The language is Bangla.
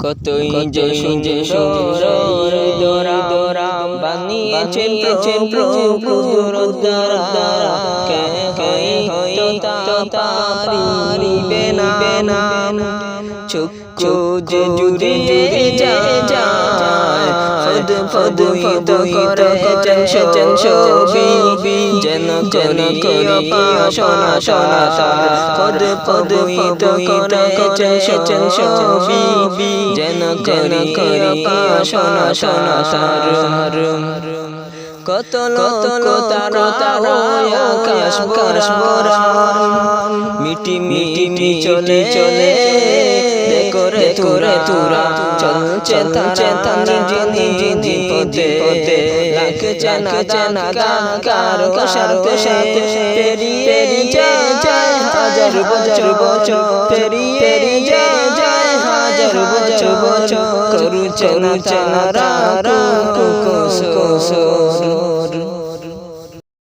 কতই যে সুন্দর দোরা দোরা বানিয়েছেন প্রভু দ্বারা কে হয়তো পারিবে না চক্ষু যে জুড়ে যায় ফদ করেছেন ছবি যেন করিও পাশনা ফদ করেছেন ছবি যেন করিও পাশনা কত লোক তারা আকাশ বরাবর মিটি চলে করে তোরা চলছে তারা নিজ পথে লাগছে না কারো সাথে পেরিয়ে যায় হাজার বছর পেরিয়ে যায় হাজার বছর করুছে না কুসুম